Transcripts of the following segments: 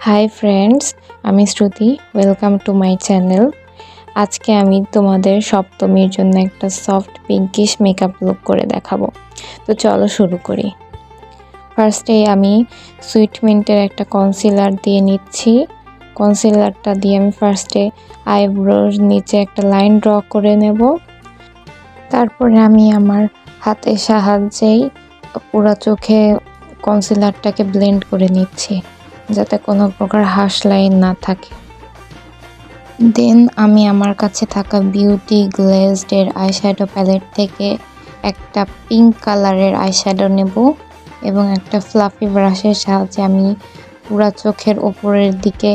High friends, আমি Shruti. Welcome to my channel. আজকে আমি তোমাদের সপ্তমীর জন্য একটা সফট পিঙ্কিশ মেকআপ লুক করে দেখাবো। তো চলো শুরু করি। ফার্স্টে আমি সুইট মিন্টের একটা কনসিলার দিয়ে নিচ্ছি। কনসিলারটা দিয়ে আমি ফার্স্টে আইব্রোর নিচে একটা লাইন ড্র করে নেব। তারপরে আমি আমার হাতের সাহায্যেই পুরো চোখে কনসিলারটাকে ব্লেন্ড করে নিচ্ছি, যাতে কোনো প্রকার হার্শ লাইন না থাকে। দেন আমি আমার কাছে থাকা বিউটি গ্লেজড এর আইশ্যাডো প্যালেট থেকে একটা পিঙ্ক কালারের আইশ্যাডো নেব এবং একটা ফ্লাফি ব্রাশের সাহায্যে আমি পুরো চোখের ওপরের দিকে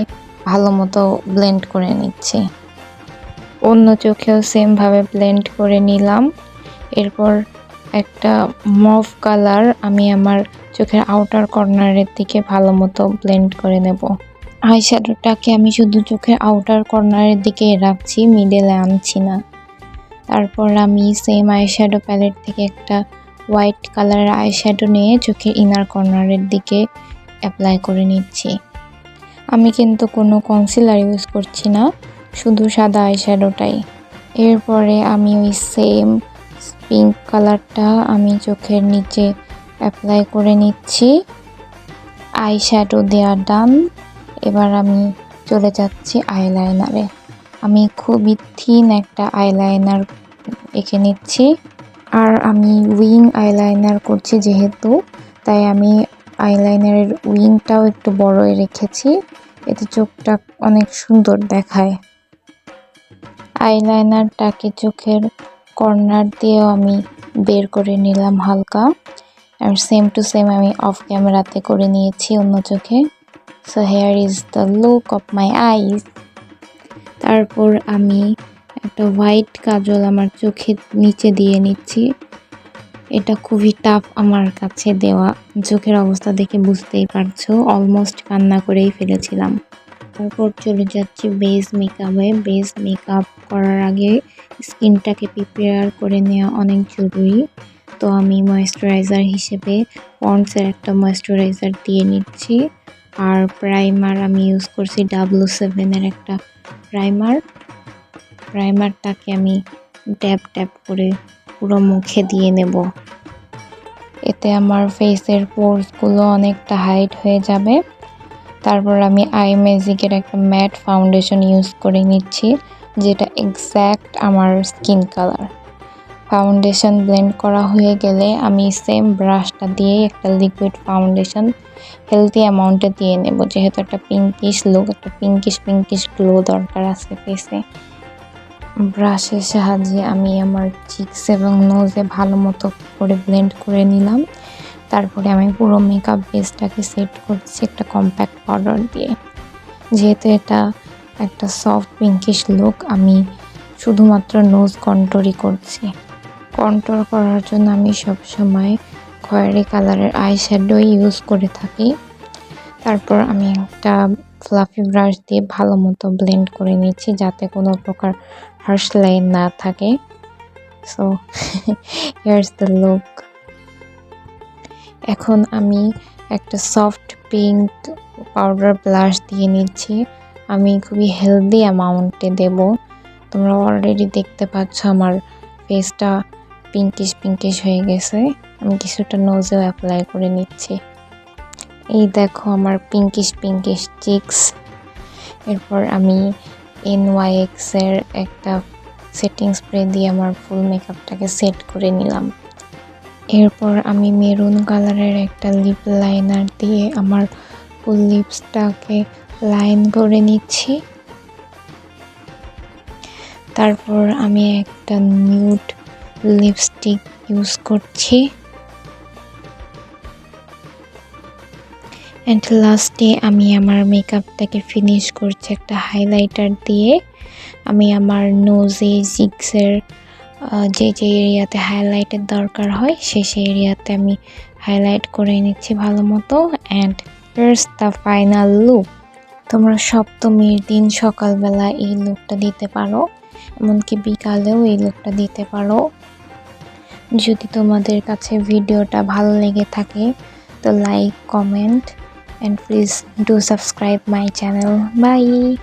ভালো মতো ব্লেন্ড করে নিচ্ছি। অন্য চোখেও সেমভাবে ব্লেন্ড করে নিলাম। এরপর একটা মভ কালার আমি আমার চোখের আউটার কর্নারের দিকে ভালো মতো ব্লেন্ড করে নেব। আইশ্যাডোটাকে আমি শুধু চোখের আউটার কর্নারের দিকে রাখছি, মিডলে আনছি না। তারপর আমি সেম আইশ্যাডো প্যালেট থেকে একটা হোয়াইট কালারের আইশ্যাডো নিয়ে চোখের ইনার কর্নারের দিকে অ্যাপ্লাই করে নিচ্ছি। আমি কিন্তু কোনো কনসিলার ইউজ করছি না, শুধু সাদা আইশ্যাডোটাই। এরপরে আমি ওই সেম পিঙ্ক কালারটা আমি চোখের নিচে অ্যাপ্লাই করে নিচ্ছি। আইশ্যাডো দেওয়া ডান। এবার আমি চলে যাচ্ছি আইলাইনারে। আমি খুবই থিন একটা আইলাইনার এঁকে নিচ্ছি। আর আমি উইং আইলাইনার করছি যেহেতু, তাই আমি আইলাইনারের উইংটাও একটু বড়ই রেখেছি, এতে চোখটা অনেক সুন্দর দেখায়। আইলাইনারটাকে চোখের কর্নার দিয়েও আমি বের করে নিলাম হালকা। আর সেম টু সেম আমি অফ ক্যামেরাতে করে নিয়েছি অন্য চোখে। So here is the look of my eyes. তারপর আমি একটা হোয়াইট কাজল আমার চোখের নিচে দিয়ে নিচ্ছি। এটা খুবই টাফ আমার কাছে দেওয়া, চোখের অবস্থা দেখে বুঝতেই পারছো, অলমোস্ট কান্না করেই ফেলেছিলাম। তারপর চলে যাচ্ছি বেস মেকআপে। বেস মেকআপ করার আগে স্কিনটাকে প্রিপেয়ার করে নেওয়া অনেক জরুরি। তো আমি ময়েশ্চারাইজার হিসেবে পন্ডসের একটা ময়েশ্চারাইজার দিয়ে নিচ্ছি। আর প্রাইমার আমি ইউজ করছি W7 এর একটা প্রাইমারটাকে আমি ট্যাপ ট্যাপ করে পুরো মুখে দিয়ে নেব। এতে আমার ফেসের পোরসগুলো অনেকটা হাইড হয়ে যাবে। তারপর আমি আই ম্যাজিকের একটা ম্যাট ফাউন্ডেশন ইউজ করে নিচ্ছি, যেটা এক্স্যাক্ট আমার স্কিন কালার। ফাউন্ডেশন ব্লেন্ড করা হয়ে গেলে আমি সেম ব্রাশটা দিয়ে একটা লিকুইড ফাউন্ডেশন হেলদি অ্যামাউন্টে দিয়ে নেব, যেহেতু একটা পিঙ্কিশ লুক, একটা পিঙ্কিশ গ্লো দরকার আছে ফেসে। ব্রাশের সাহায্যে আমি আমার চিকস এবং নোজে ভালো মতো করে ব্লেন্ড করে নিলাম। তারপরে আমি পুরো মেকআপ বেসটাকে সেট করছি একটা কম্প্যাক্ট পাউডার দিয়ে। যেহেতু এটা একটা সফট পিঙ্কিশ লুক, আমি শুধুমাত্র নোজ কন্ট্যুরই করছি। কন্ট্যুর করার জন্য আমি সবসময় খয়েরি কালারের আইশ্যাডো ইউজ করে থাকি। তারপর আমি একটা ফ্লাফি ব্রাশ দিয়ে ভালো মতো ব্লেন্ড করে নিচ্ছি, যাতে কোনো প্রকার হার্শ লাইন না থাকে। So here's the look. এখন আমি একটা সফট পিঙ্ক পাউডার ব্লাশ দিয়ে নিচ্ছি। আমি খুবই হেলদি অ্যামাউন্টে দেব। তোমরা অলরেডি দেখতে পাচ্ছ আমার ফেসটা পিঙ্কিশ হয়ে গেছে। আমি কিছুটা নোজেও অ্যাপ্লাই করে নিচ্ছি। এই দেখো আমার পিঙ্কিশ চিকস। এরপর আমি NYX এর একটা সেটিং স্প্রে দিয়ে আমার ফুল মেকআপটাকে সেট করে নিলাম। এরপর আমি মেরুন কালারের একটা লিপ লাইনার দিয়ে আমার ফুল লিপসটাকে লাইন করে নিচ্ছি। তারপর আমি একটা নিউড লিপস্টিক ইউজ করছি। অ্যান্ড লাস্টে আমি আমার মেকআপটাকে ফিনিশ করছি একটা হাইলাইটার দিয়ে। আমি আমার নোজে চিকসের যে এরিয়াতে হাইলাইটের দরকার হয় সেই এরিয়াতে আমি হাইলাইট করে নিচ্ছি ভালো মতো। And here's the final look. তোমরা সপ্তমীর দিন সকালবেলা এই লুকটা দিতে পারো, এমনকি বিকালেও এই লুকটা দিতে পারো। যদি তোমাদের কাছে ভিডিওটা ভালো লেগে থাকে তো like, comment and please do subscribe my channel. Bye.